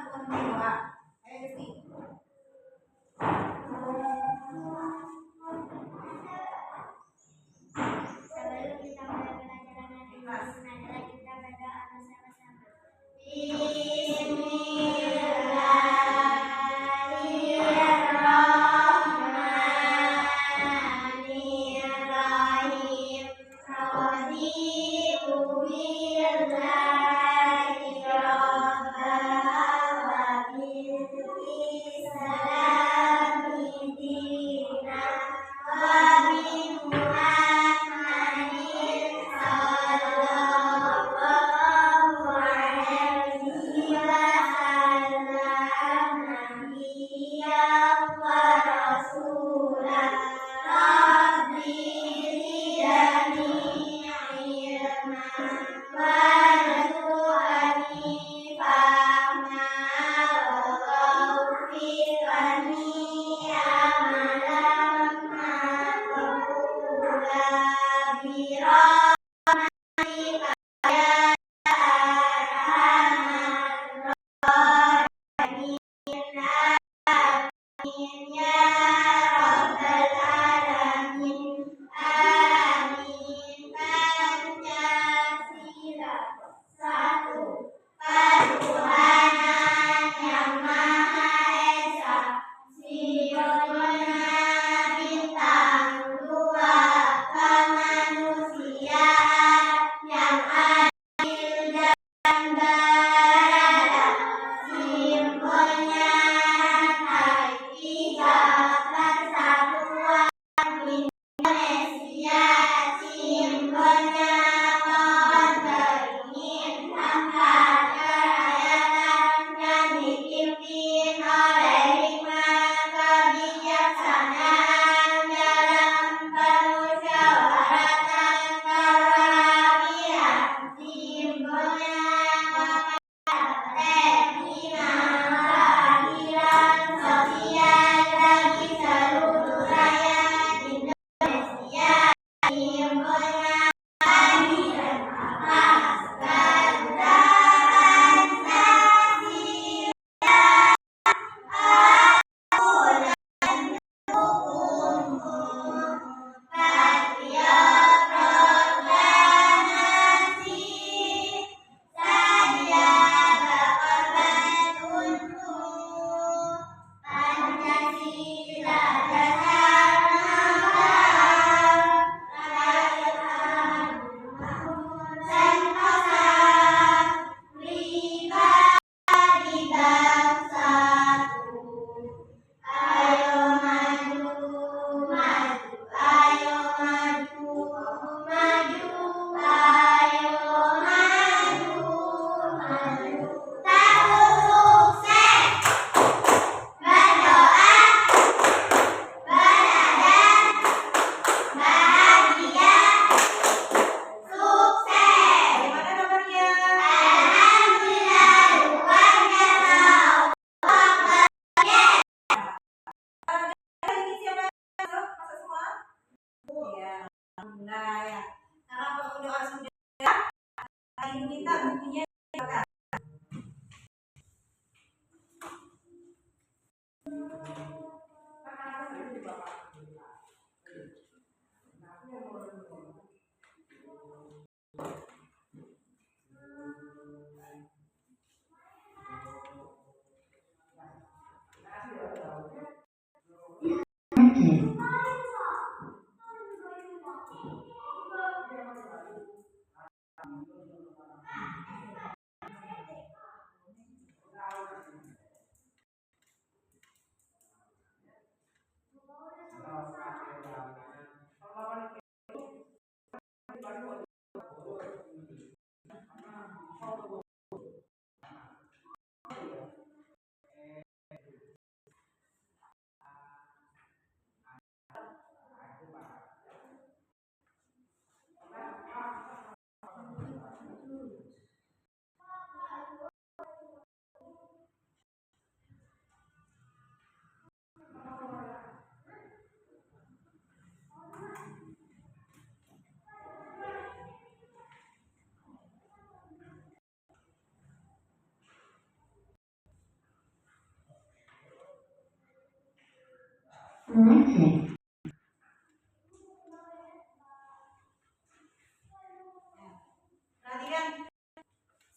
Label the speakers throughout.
Speaker 1: Tuhan berdoa. Ayo Gusti.
Speaker 2: Sebelum kita mulai pelajaran hari ini, marilah kita berdoa bersama-sama. Bismillahirrahmanirrahim. Raditu billahi rabban wa bil islami dinan wa bi Muhammadin sallallahu alaihi wasallam nabiyyan wa rasulan. Rabbi zidni ilman warzuqni fahman waghfirli amalan maqbula birahmatika ya arhamar rahimin. Amin ya rabbal alamin. Amin. Pancasila. Satu. Ketuhanan yang Maha Esa, sirotnya bintang. Dua. Kemanusiaan yang adil dan beradab, simbolnya rantai. Tiga. Persatuan Indonesia, simbolnya pohon beringin. Empat. Kerakyatan yang dipimpin oleh hikmah kebijaksanaan dalam permusyawaratan perwakilan, simbolnya keadilan sosial bagi seluruh rakyat Indonesia, simbolnya keadilan atas Garuda Pancasila. Aku dan dukungmu, patriot proklamasi, saja berkorban untuk Pancasila dasar mahal, rakyat sentosa, pribadi bersatu. Ayo maju, maju, ayo maju, maju, ayo maju, maju. Tahun sukses, berdoa, beradat, bahagia, sukses.
Speaker 1: Bagaimana kabarnya?
Speaker 2: Alhamdulillah, luar biasa.
Speaker 1: Hari ini siapa yang masuk? Masuk semua? Iya. Nah ya. Karena kalau doa sudah, hari ini minta bukunya dibaca. Perhatikan,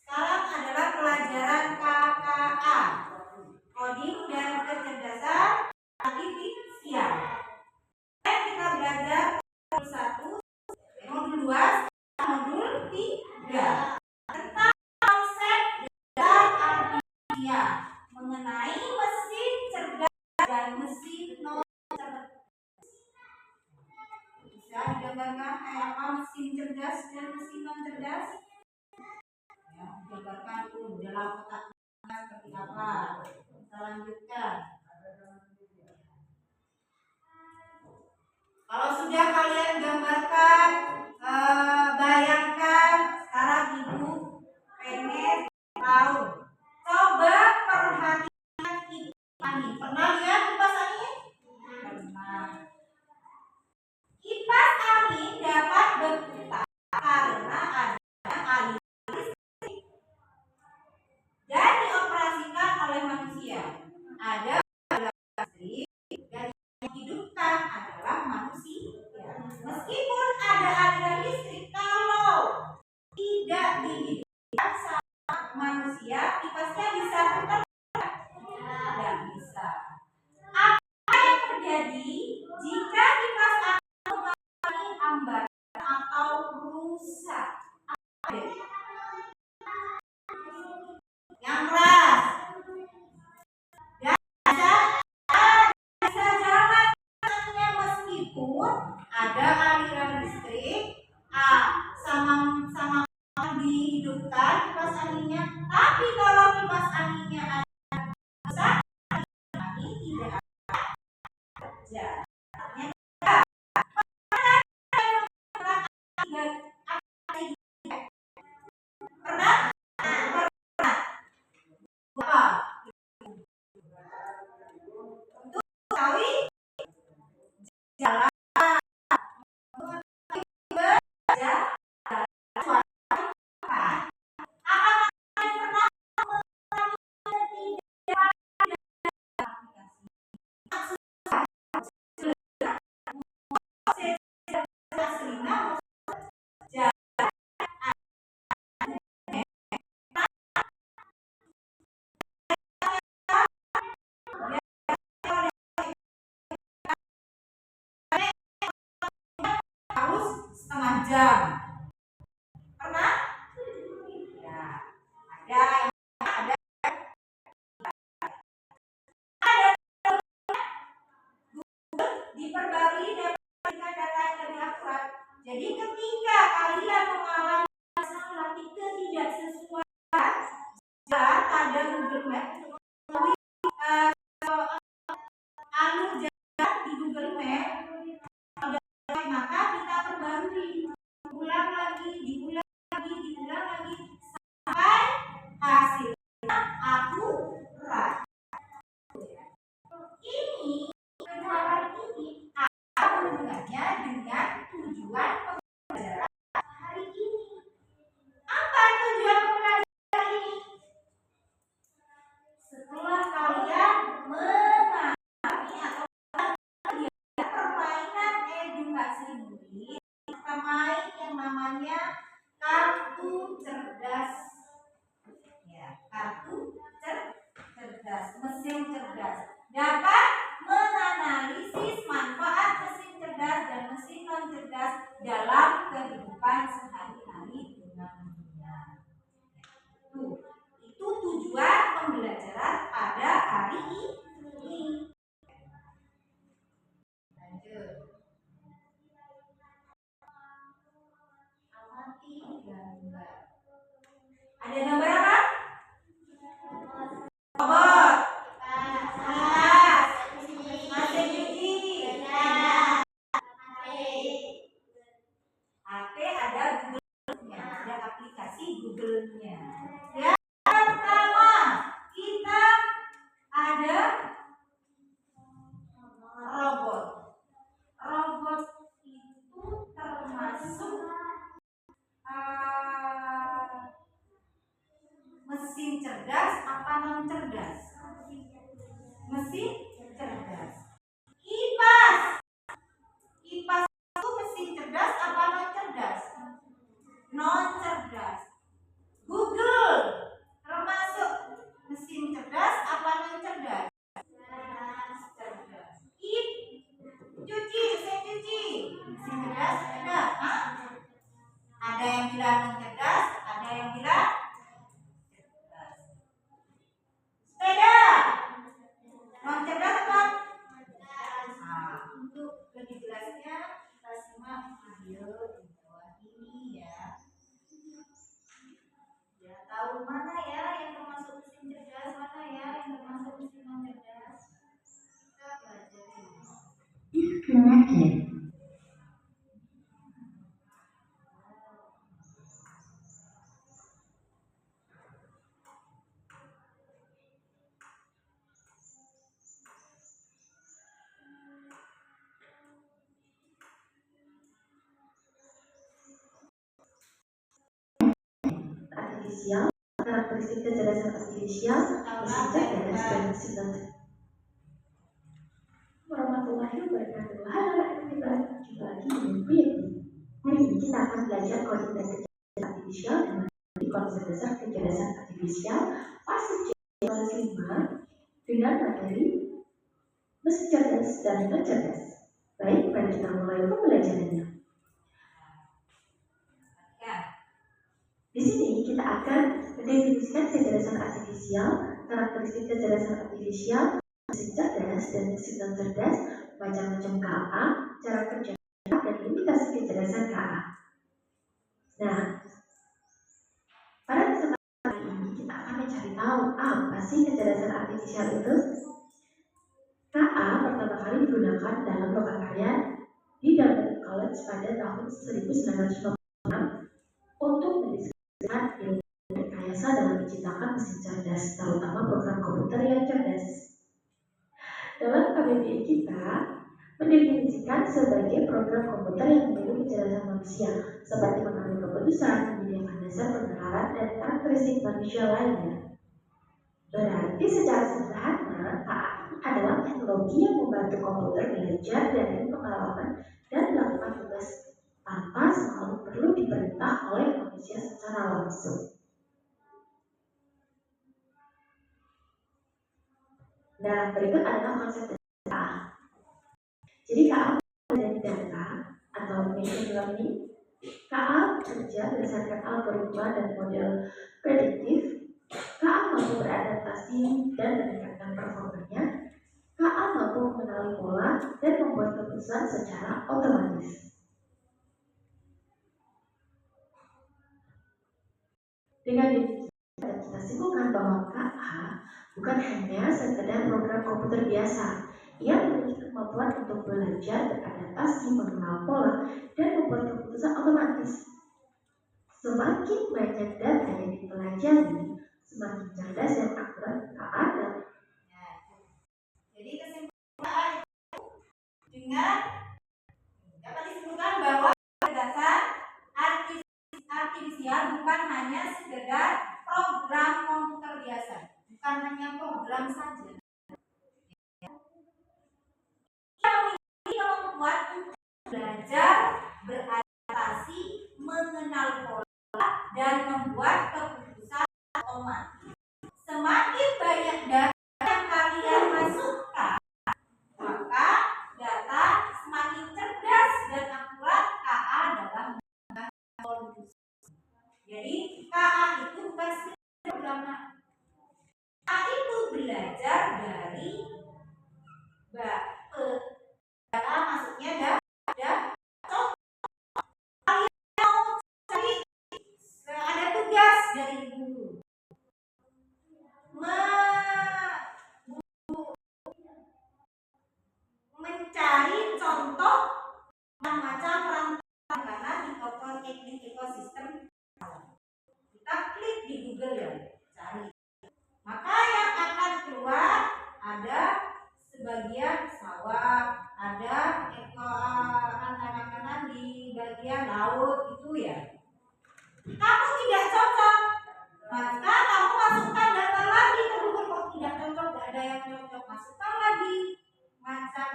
Speaker 1: sekarang adalah pelajaran KKA, coding dan kecerdasan artifisial. Kita belajar modul 1, modul 2, modul 3 tentang konsep dan artifisial mengenai mesin cerdas dan mesin non cerdas. Bisa digambarkan kayak apa mesin cerdas dan mesin non cerdas? Ya, digambarkan tuh dalam kotak seperti apa. Kita lanjutkan. Kalau sudah kalian gambarkan, bayangkan, sekarang ibu pengen tahu. Coba perhatikan kipas angin. Pernah lihat kipas angin? Pernah. Kipas angin dapat berputar karena adanya aliran listrik dan dioperasikan oleh manusia. Ada aliran listrik dan yang dihidupkan adalah manusia. Meskipun ada aliran listrik, kalau tidak dihidupkan sama manusia, kipasnya bisa putar? Tidak bisa. Apa yang terjadi jika kipas angin mengalami hambatan atau rusak? Yang keras. Bisa jalan meskipun ada aliran listrik, sama dihidupkan kipas anginnya. Tapi kalau kipas anginnya ada rusak, angin tidak kerja. Pernah? Apa? Untuk ketahui jalan setengah jam. Pernah? Ya, ada diperbarui dengan data yang lebih akurat. Jadi ketika kalian mengalami masalah tidak sesuai pada Google Maps, jalan di Google Maps, maka kita perbarui, diulang lagi sampai hasilnya akurat. Ini kenalan ini apa hubungannya dengan tujuan pembelajaran hari ini? Apa tujuan pembelajaran ini? Setelah kalian mengalami atau permainan edukasi murid, kita main yang namanya kartu cerdas. Ya, kartu cerdas, mesin cerdas. Dapat menganalisis manfaat mesin cerdas dan mesin non cerdas dalam kehidupan sehari-hari dengan benar. Itu tujuan pembelajaran pada hari ini. Lanjut. Amati gambar. Ada gambar apa? Robot. Mesin cuci. HP ada Google-nya, ada aplikasi Google-nya. Yang pertama, kita ada
Speaker 2: Connected. Artifisial, karakteristik kecerdasan artifisial, mesin cerdas dan signal. Warahmatullahi wabarakatuh. Halo anak-anak, jumpa lagi dengan Priyati. Hari ini kita akan belajar kode dan kecerdasan artifisial dan mengenai konsep dasar kecerdasan artifisial fase C kelas 5 dengan materi mesin cerdas dan non cerdas. Baik, mari kita mulai pembelajarannya. Di sini kita akan mendefinisikan kecerdasan artifisial, karakteristik kecerdasan artifisial, mesin cerdas dan signal cerdas, macam-macam KA, cara kerja dan limitasi kecerdasan KA. Nah, pada kesempatan kali ini kita akan mencari tahu apa sih kecerdasan artifisial itu. KA pertama kali digunakan dalam lokakarya di Dartmouth College pada tahun 1996 untuk mendiskusikan ilmu rekayasa dalam menciptakan mesin cerdas, terutama program komputer yang cerdas. Dalam KBBI kita mendefinisikan sebagai program komputer yang meniru kecerdasan manusia, seperti mengambil keputusan, menyediakan dasar penerapan dan karakteristik manusia lainnya. Berarti secara sederhana, KA adalah teknologi yang membantu komputer belajar dari pengalaman dan melakukan tugas tanpa selalu perlu diperintah oleh manusia secara langsung. Nah, berikut adalah konsep dasar KA. Jadi KA dari data atau machine learning. KA bekerja berdasarkan algoritma dan model prediktif. KA mampu beradaptasi dan meningkatkan performanya. KA mampu mengenali pola dan membuat keputusan secara otomatis. Dengan demikian, kita simpulkan bahwa KA bukan hanya sekedar program komputer biasa. Ia memiliki kemampuan untuk belajar, beradaptasi, mengenal pola, dan membuat keputusan otomatis. Semakin banyak data yang dipelajari, semakin cerdas dan akurat KA.
Speaker 1: Jadi kesimpulan dengan dapat disimpulkan bahwa kecerdasan artifisial bukan hanya sekedar program komputer biasa, bukan hanya program saja. Ia memiliki kemampuan untuk belajar, beradaptasi, mengenal pola, dan membuat keputusan otomatis. Semakin banyak data yang kalian masukkan, maka data semakin cerdas dan akurat KA dalam menggunakan solusi. Jadi KA itu bukan sekedar program. KA itu belajar dari data, maksudnya ada ada tugas dari guru mencari contoh macam rancangan di toko teknik ekosistem. Kita klik di Google ya, cari. Maka yang akan keluar ada sebagian sawah, ada makanan di bagian laut itu ya. Kamu tidak cocok, maka kamu masukkan data lagi ke Google. Kok tidak cocok, tidak ada yang cocok, masukkan lagi macam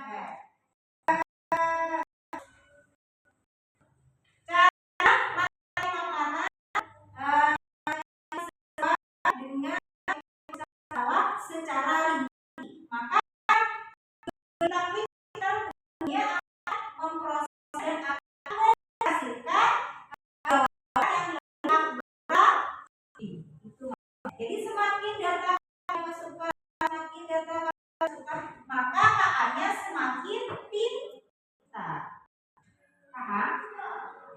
Speaker 1: dengan secara rinci. Maka kita dia memproses dan akan menghasilkan jawaban yang berarti. Jadi semakin data masukkan, semakin data masukkan, maka KA-nya semakin pintar. Paham?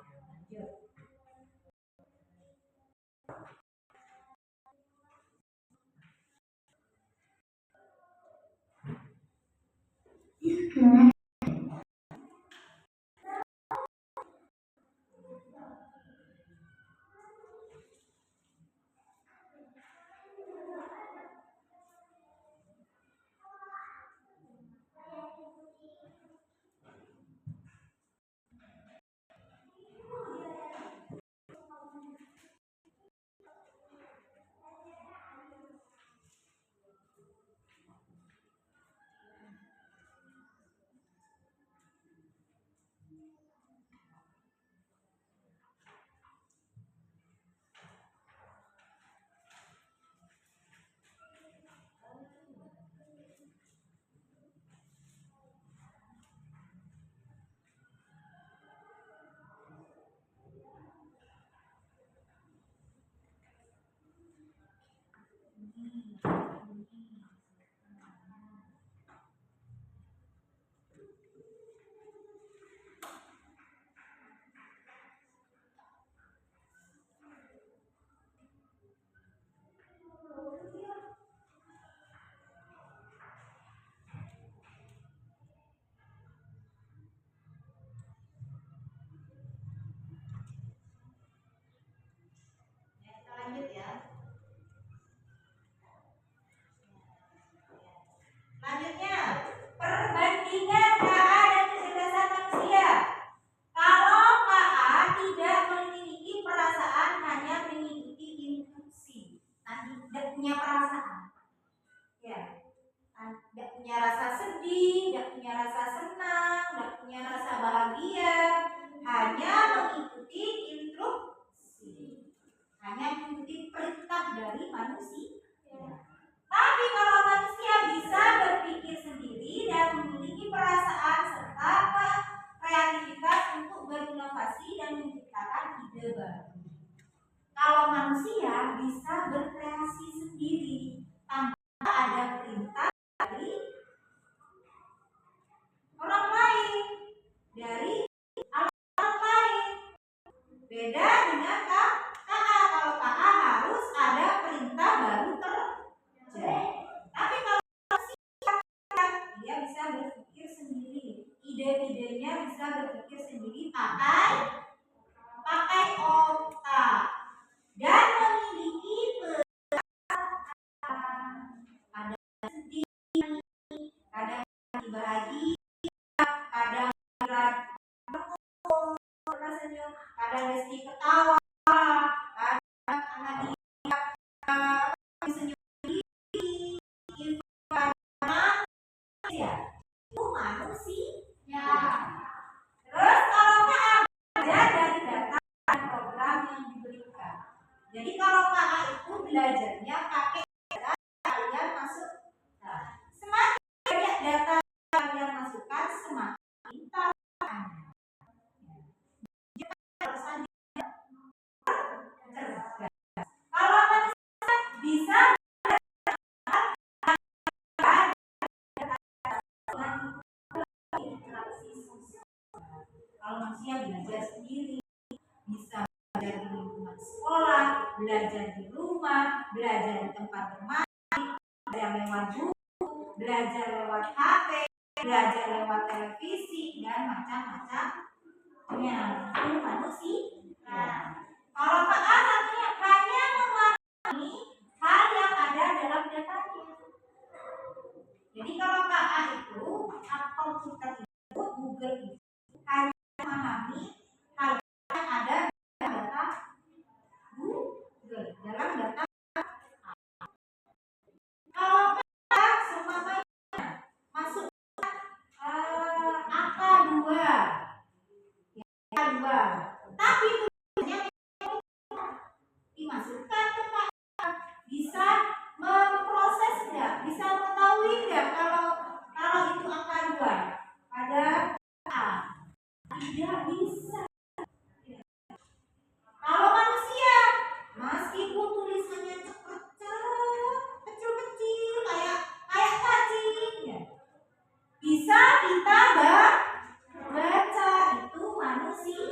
Speaker 2: Lanjut.
Speaker 1: Kita lanjut ya. Selanjutnya, perbandingan KA dan kecerdasan manusia. Kalau KA tidak memiliki perasaan, hanya mengikuti instruksi, tidak punya perasaan, ya, tidak punya rasa sedih, tidak punya rasa senang, tidak punya rasa bahagia, hanya mengikuti instruksi, hanya mengikuti perintah dari manusia. Tapi kalau manusia bisa berpikir sendiri dan memiliki perasaan serta kreativitas untuk berinovasi dan menciptakan ide baru. Kalau manusia bisa berkreasi sendiri tanpa ada perintah dari orang lain, dari alat lain. Beda dengan KA. Kalau KA harus ada perintah baru terjadi. Tapi kalau dia bisa berpikir sendiri, ide-idenya bisa berpikir sendiri pakai otak dan memiliki perasaan. Ada sedih, kadang bahagia, kadang senyum, kadang Resti ketawa, kadang anak dia senyum diri, ya, itu manusia. Terus kalau KA belajar dari data dan program yang diberikan. Jadi kalau KA itu belajarnya pakai data kalian masuk. Nah, semakin banyak data kalian masukkan, semakin tahu Anda. Kalau manusia bisa kalau manusia belajar sendiri, bisa belajar di lingkungan sekolah, belajar di rumah, belajar di tempat bermain, belajar lewat buku, belajar lewat HP, belajar lewat televisi, dan macam-macamnya. Itu manusia. Kalau KA satunya hanya memahami hal yang ada dalam datanya. Jadi kalau KA itu atau kita itu Google itu hanya memahami hal yang ada dalam data Google, dalam data. Kalau KA semuanya masuk angka 2, ya, 2. Tapi dimasukkan ke KA, bisa memproses nggak, bisa mengetahui nggak kalau itu angka 2 ada A? Tidak bisa. Kalau manusia, meskipun tulisannya kecil-kecil kayak cacing, ya, bisa kita baca, itu manusia.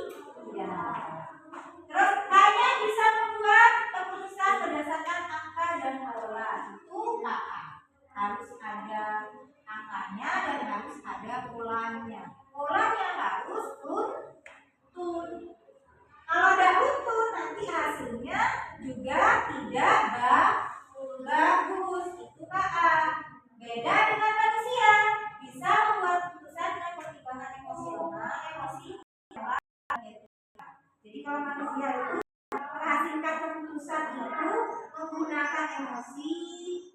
Speaker 1: Terus hanya bisa membuat keputusan berdasarkan angka dan pola, itu KA. Harus ada angkanya dan harus ada polanya. Polanya harus untun. Kalau ada untun, nanti hasilnya juga tidak bagus. Itu KA. Beda dengan manusia, bisa membuat keputusan dengan pertimbangan emosional, emosi. Jadi kalau manusia itu menghasilkan keputusan itu menggunakan emosi,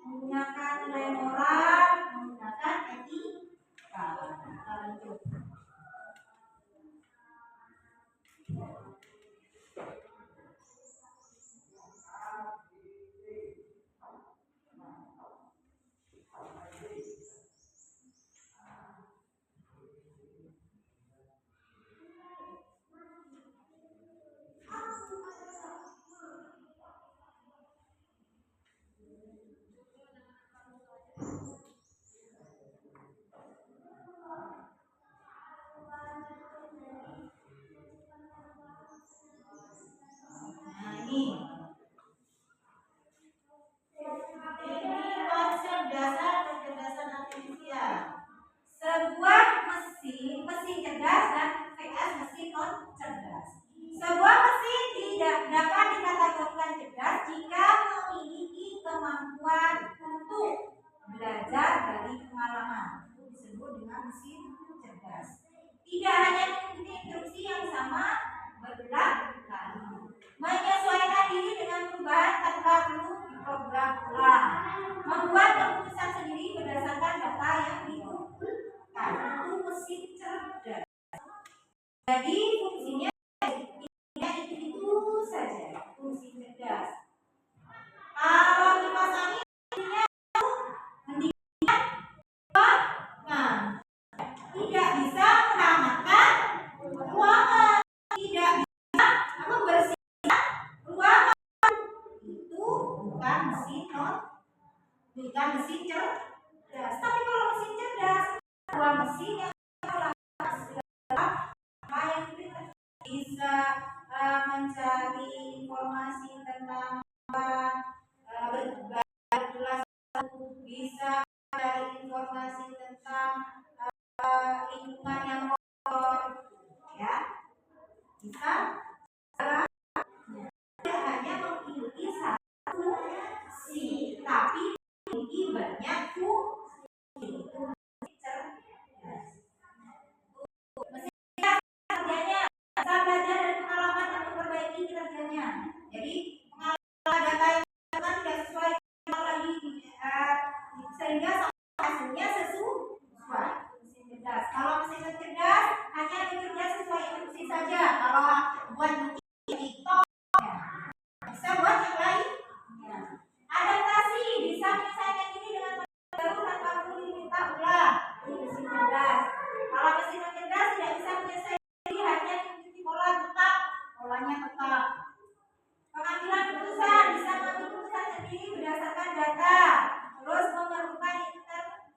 Speaker 1: menggunakan nilai moral, menggunakan etika. Lanjut. Tidak hanya mengikuti instruksi yang sama berulang kali. Menyesuaikan diri dengan perubahan tanpa perlu diprogram ulang. Membuat keputusan sendiri berdasarkan data yang dikumpulkan. Itu mesin cerdas. Jadi fungsinya itu saja, fungsi cerdas. Kalau kipas angin mendingan ruangan, tidak bisa menghangatkan ruangan, tidak bisa membersihkan ruangan. Itu bukan mesin cerdas. Tapi kalau mesin cerdas, dua mesin yang bisa mencari informasi tentang bisa mencari informasi tentang lingkungan yang kotor, ya bisa tidak hanya memiliki satu fungsi, tapi memiliki banyak fungsi. Itu cerdas. Kerjanya bisa belajar dari pengalaman dan memperbaiki kinerjanya. Jadi pengalaman data yang tidak sesuai lagi sehingga hasilnya sesuai. Mesin cerdas. Kalau mesin cerdas hanya bekerja sesuai instruksi saja. Kalau buat TikTok bisa buat yang lain. Adaptasi bisa menyesuaikan diri dengan baru tanpa perlu diminta ulang. Mesin cerdas. Kalau mesin cerdas tidak bisa menyesuaikan diri, hanya mengikuti pola tetap, polanya tetap. Pengambilan keputusan bisa mengambil keputusan sendiri berdasarkan data. Terus memerlukan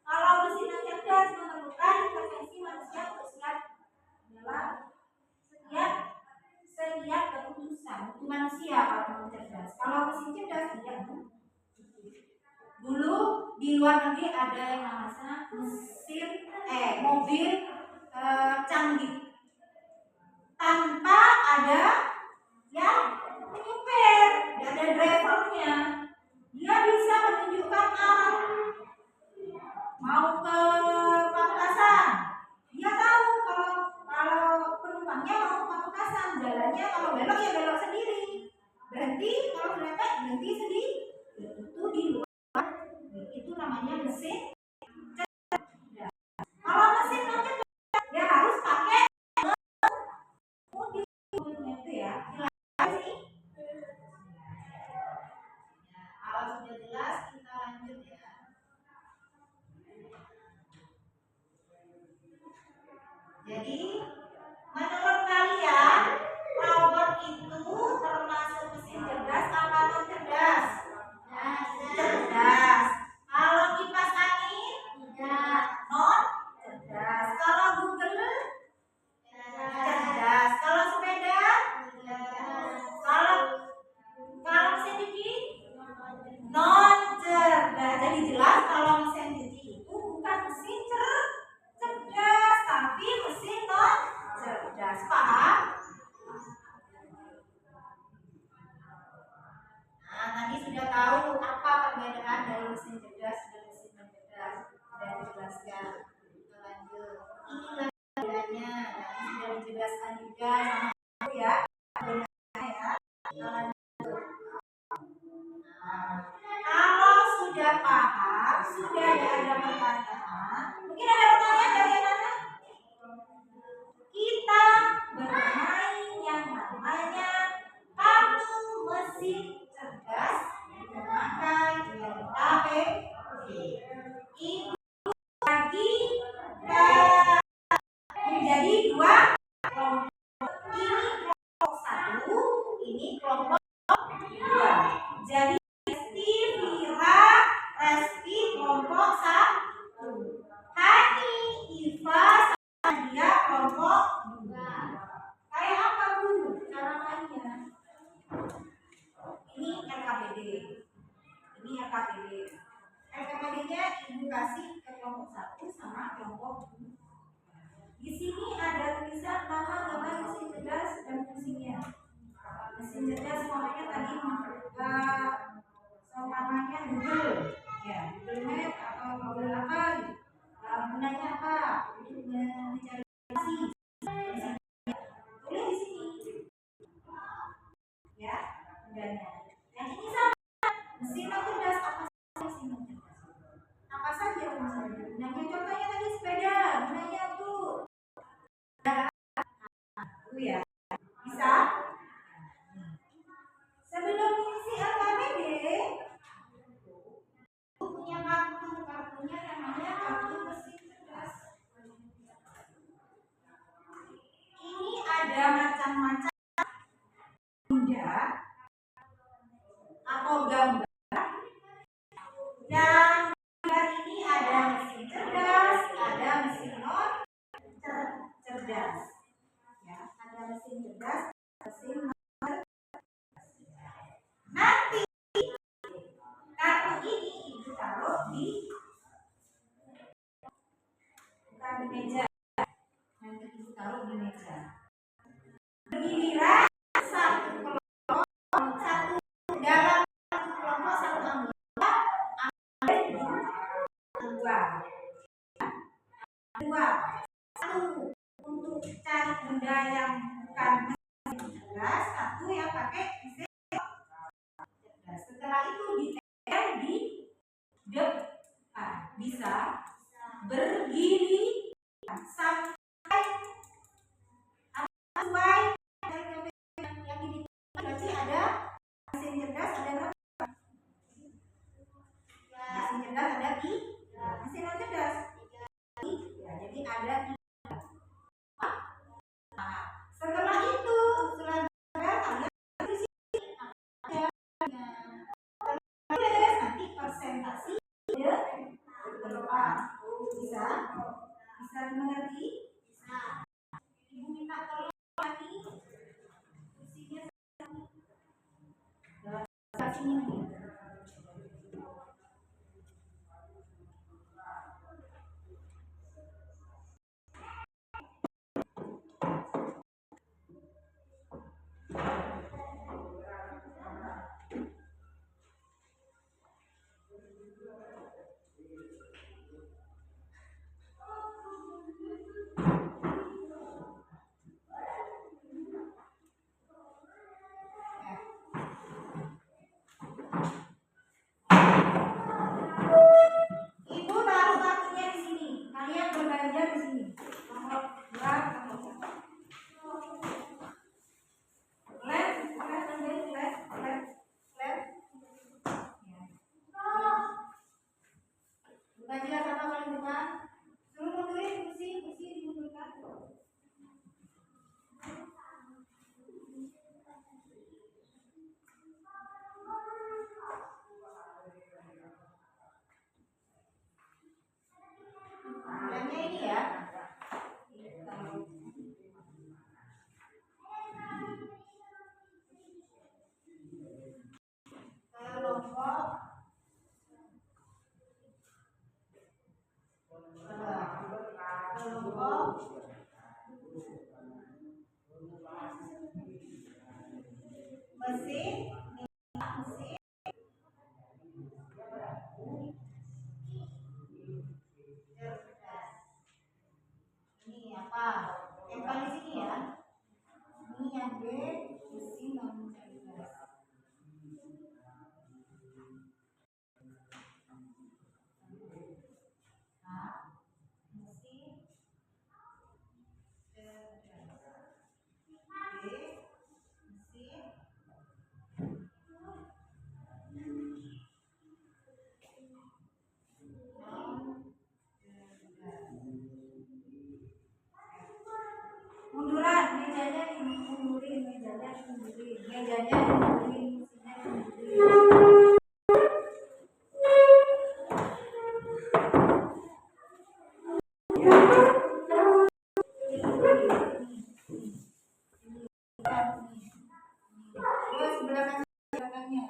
Speaker 1: kalau mesin cerdas memerlukan intervensi manusia untuk dalam setiap keputusan itu manusia kalau cerdas. Kalau mesin cerdas tidak. Dulu di luar negeri ada yang namanya mobil canggih tanpa ada yang menyupir, tidak ada drivernya. Dia bisa menunjukkan arah mau ke Pamekasan. Dia tahu kalau penumpangnya mau ke Pamekasan, jalannya kalau belok ya belok sendiri, berhenti kalau berhenti berhenti sendiri. Itu di luar, itu namanya mesin cerdas. Kalau mesin cerdas dia harus pakai mobilnya itu ya. Kalau sudah jelas kita lanjut ya. Jadi menurut kalian robot itu termasuk mesin cerdas apa non cerdas? Cerdas. Kalau kipas angin tidak, non cerdas. Kalau Google cerdas. Kalau sepeda kalau mesin cuci non cerdas. Jadi jelas kalau mesin cuci itu bukan mesin cerdas, tapi mesin non cerdas. Paham? Nah, tadi sudah tahu apa perbedaan dari mesin cerdas dan mesin non cerdas. Sudah dijelaskan. Kita lanjut. Inilah perbedaannya. Nanti sudah dijelaskan juga sama aku ya. Perbedaannya ya. Kita lanjut. Kalau sudah paham, sudah ada pertanyaan. Mungkin ada pertanyaan dari yang mana? Kita bermain yang namanya kartu mesin cerdas memakai KPP. Itu bagi menjadi dua kelompok. Ini kelompok satu, ini kelompok dua. Jadi Resti kelompok satu, Hani, Iva, sama dia kelompok dua. Kayak apa Bu cara mainnya? Ini RKPD. Ini RKPD. RKPD-nya Ibu kasih ke kelompok satu sama kelompok dua. Di sini ada tulisan nama gambar mesin cerdas dan fungsinya. Mesin cerdas namanya tadi namanya Google, ya Google Map atau Google apa? Gunanya apa? Untuk mencari informasi. benda atau gambar. Dan gambar ini ada mesin cerdas, ada mesin non cerdas. Ya, ada mesin cerdas, mesin non cerdas. Nanti kartu ini ibu taruh di bukan di meja. Nanti ibu taruh di meja. Giliran satu kelompok, satu dalam satu kelompok satu anggota ambil dua, satu untuk cari benda yang bukan mesin cerdas, satu yang pakai mesin cerdas. Setelah itu ditempel di depan, bisa berdiri sampai sesuai yang ini. Berarti ada mesin cerdas, ada berapa? Mesin cerdas ada di mesin non cerdas. Ya, jadi ada di. Nah, setelah itu setelah kalian di sini ada nanti presentasi depan. Bisa dimengerti? Bisa. Ibu minta tolong lagi kursinya sini. Ibu taruh kartunya di sini. Kalian berbelanja di sini. Nomor berapa? Belanja apa paling depan? Suruh mundurin kursi dimundurkan. Belanjanya ini ya. Mesin ini apa? Tempel di sini ya. Ini yang B, mesin non cerdas. Nah, mesin cerdas. B, mesin munduran, mejanya dimundurin, mesinnya dimundurin. Terus belakangnya.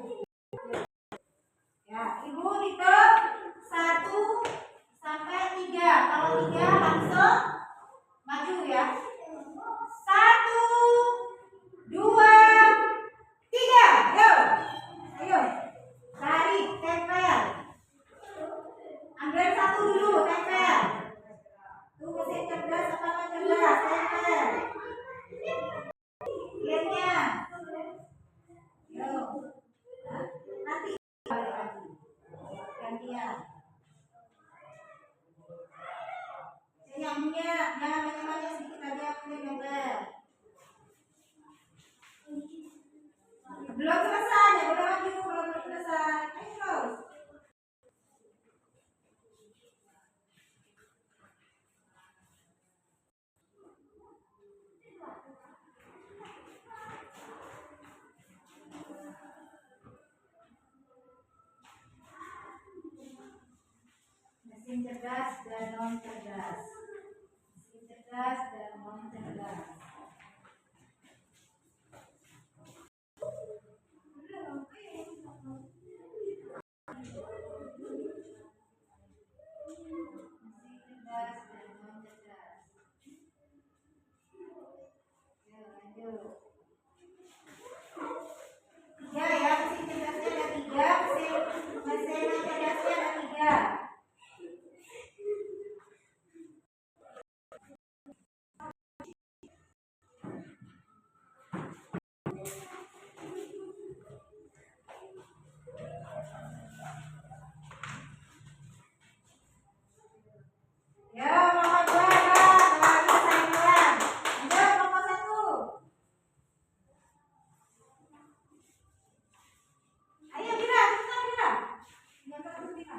Speaker 1: Ya, ibu hitung 1 sampai 3. Kalau 3 langsung maju ya. 1, 2, 3. Ayo. Tarik, tempel. Ambil satu dulu, tempel. Tuh mesin cerdas apa non cerdas, tempel. Lihatnya. Yo. Nanti balik lagi. Gantian. Senyumnya jangan banyak-banyak, sedikit aja punya gambar. Belum selesai ya, udah maju, belum selesai. Ayo terus. mesin cerdas dan non cerdas. Mesin cerdas dan non cerdas. Tiga ya, mesin cerdasnya ada tiga, mesin non cerdasnya ada tiga. Ya, nomor dua Bang. Lagi saya bilang. Lanjut nomor satu. Ayo Bira, cepetan Bira. Yang kedua Bira.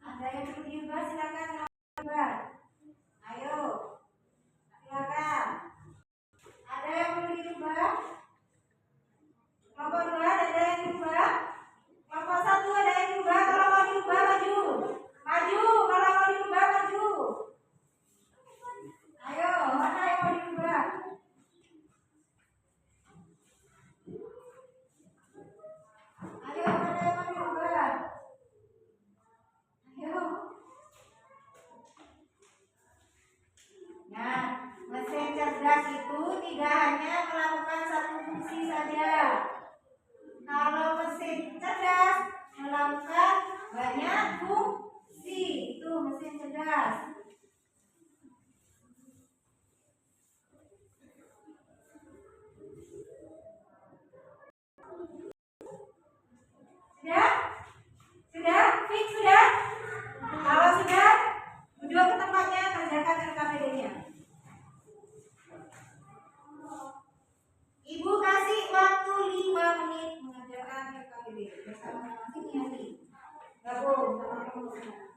Speaker 1: Ada yang perlu diubah silakan diubah. Ayo, silakan. Ada yang perlu diubah? Kelompok dua ada yang diubah? Kelompok satu ada yang diubah? Kalau mau diubah maju, maju. Kalau mau diubah maju. Ayo, mana yang mau diubah? Ayo, mana yang mau diubah? Ayo. Nah, mesin cerdas itu tidak hanya melakukan satu fungsi saja. Kalau mesin cerdas melakukan banyak fungsi, itu mesin cerdas. Sudah? Sudah? Fix sudah? Kalau sudah, duduk ke tempatnya, kerjakan RKPD-nya. Ibu kasih waktu 5 menit mengerjakan RKPD bersama masing-masing. Gabung sama kamu semua.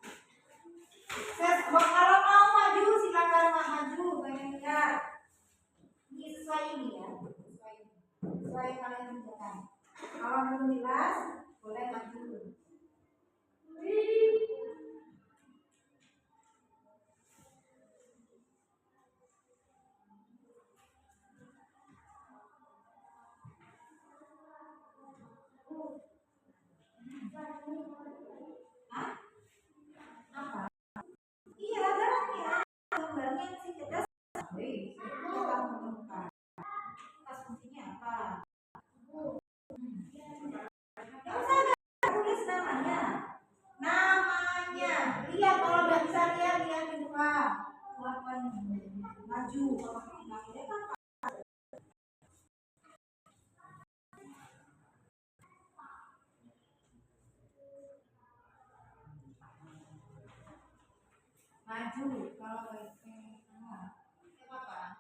Speaker 1: Kalau mau maju silakan maju, pengen lihat. Ini sesuai ini ya, sesuai kalian kerjakan. Kalau belum jelas, boleh maju. Hah? Apa? Iya, gambarnya. Gambarnya mesin cerdas. Wih, saya tahu menemukan. Pas fungsinya apa? Gak usah tulis namanya. Namanya. Lihat kalau nggak bisa lihat di depan. Apa ini? Maju. Kalau nggak lihat kan maju. Kalau apa?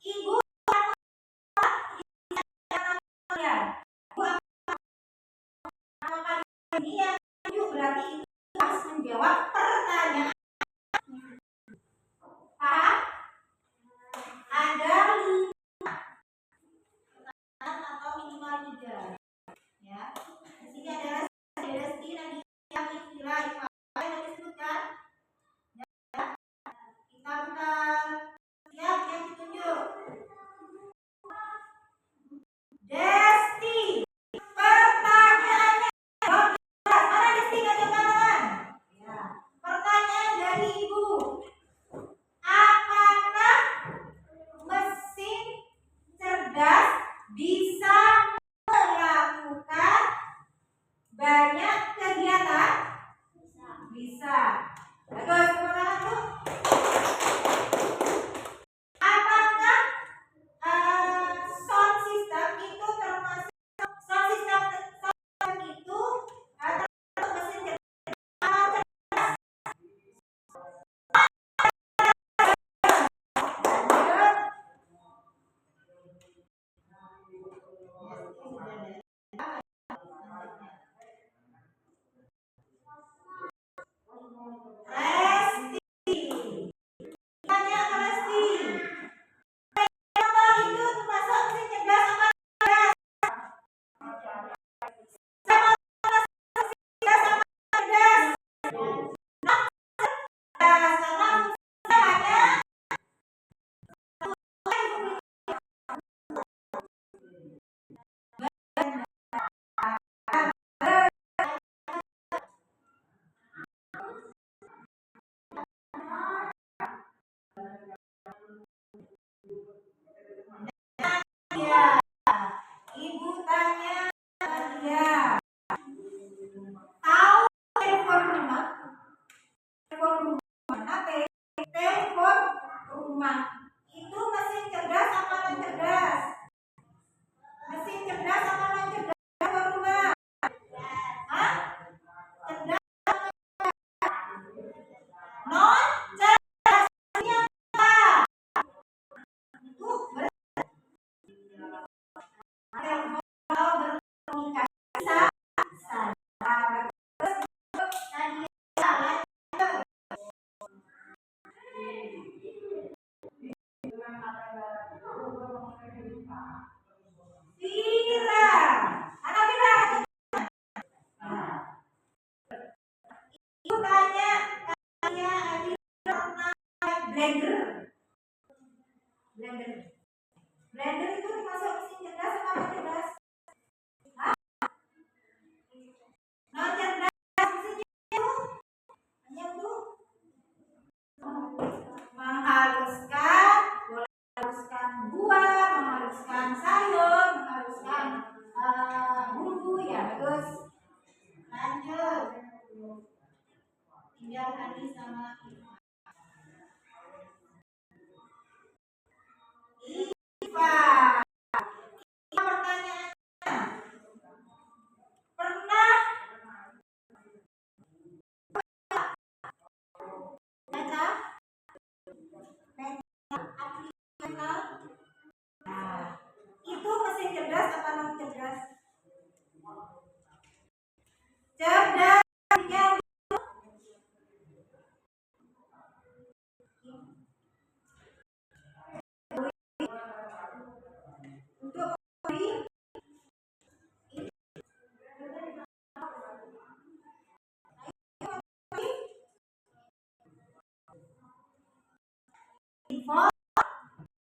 Speaker 1: Ibu ya. Ini yang tujuh berarti itu harus menjawab pertanyaan. Paham? Ada 5 atau minimal 3. Ya. Di sini adalah Desti Nadia yang istilah yang disebutkan. Ya. Kita bukan siap yang ditunjuk. Desti, pertanyaannya mana Desti ngajak tangan? Ya. Pertanyaan dari Ibu, apakah mesin cerdas bisa melakukan banyak kegiatan? Bisa. Bagus, tepuk tangan tuh. Apakah sound system itu termasuk sound system itu termasuk mesin cerdas? Resti, tanya ke Resti. Motor itu termasuk mesin cerdas apa enggak? Sama cerdas sama cerdas. Karena fungsinya ya. Ibu tanya dia. Tahu telepon rumah? Telepon rumah apa? Telepon rumah itu mesin cerdas apa non cerdas? Mesin cerdas apa non cerdas? Telepon rumah? Hah? Cerdas non cerdas? Artinya apa? Itu berkomunikasi saja. Vira, anak Vira. Ibu tanya, saya pernah blender. Blender itu termasuk mesin cerdas apa non cerdas? Hah? Non cerdas mesinnya itu hanya untuk menghaluskan, menghaluskan buah, menghaluskan sayur, menghaluskan bumbu ya. Bagus. Lanjut. Tinggal Adi sama Iva. Pertanyaannya, pernah baca aplikasi? Nah, itu mesin cerdas apa non cerdas? Cerdas. Untuk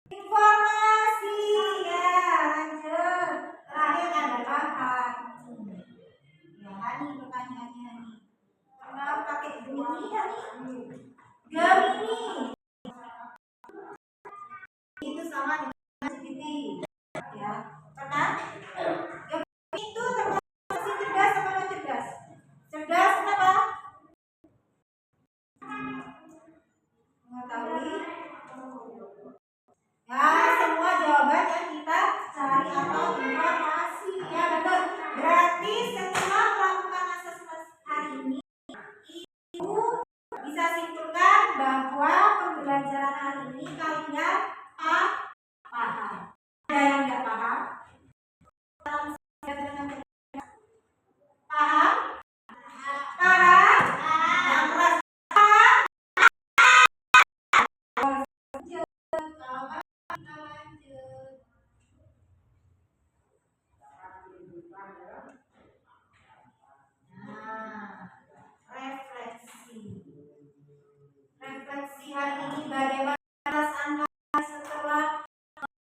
Speaker 1: informasi ya. Lanjut. Terakhir adalah Hani. Ya, Hani pertanyaannya Hani. Pernah pakai Gemini Hani? Gemini itu sama dengan GPT. Ya, pernah? Gemini itu termasuk mesin cerdas apa non cerdas? Cerdas kenapa? Mengetahui. Ya, semua jawaban yang kita cari atau informasi. Ya, betul. Berarti setelah melakukan asesmen hari ini, Ibu bisa simpulkan bahwa pembelajaran hari ini kalian Kalau nggak kita lanjut. Nah, refleksi. Refleksi hari ini bagaimana perasaan Anda setelah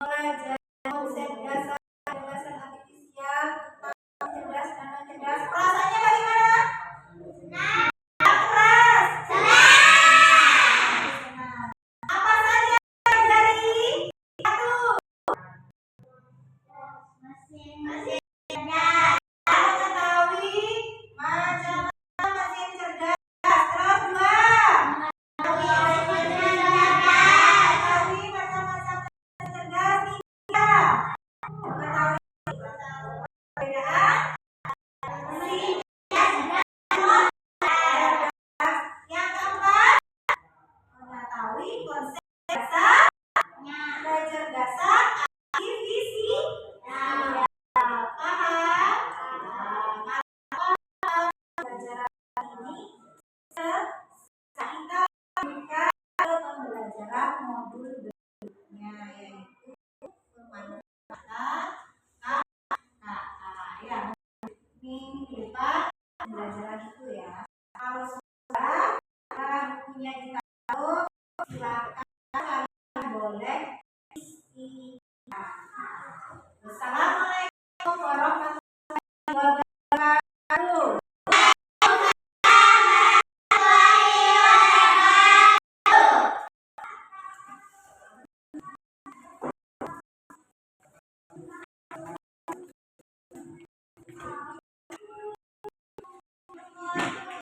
Speaker 1: belajar konsep dasar kecerdasan artifisial tentang cerdas dan non cerdas? Perasaannya bagaimana? Senang. Keras. Senang. Apa saja pelajari? Satu. Mesin cerdas. Mengetahui macam-macam mesin cerdas. Terus dua. Mengetahui macam-macam mesin cerdas. Tiga. Mengetahui perbedaan mesin cerdas dan non cerdas. Yang keempat, mengetahui konsep dasar kecerdasan artifisial. Paham? Pelajaran ini kita buka ke pembelajaran modul berikutnya, yaitu pemanfaatan KKA. Ya, minggu depan pembelajaran itu ya. Kalau sudah bukunya ditaruh, silakan kalian boleh isi. Assalamualaikum warahmatullahi wabarakatuh.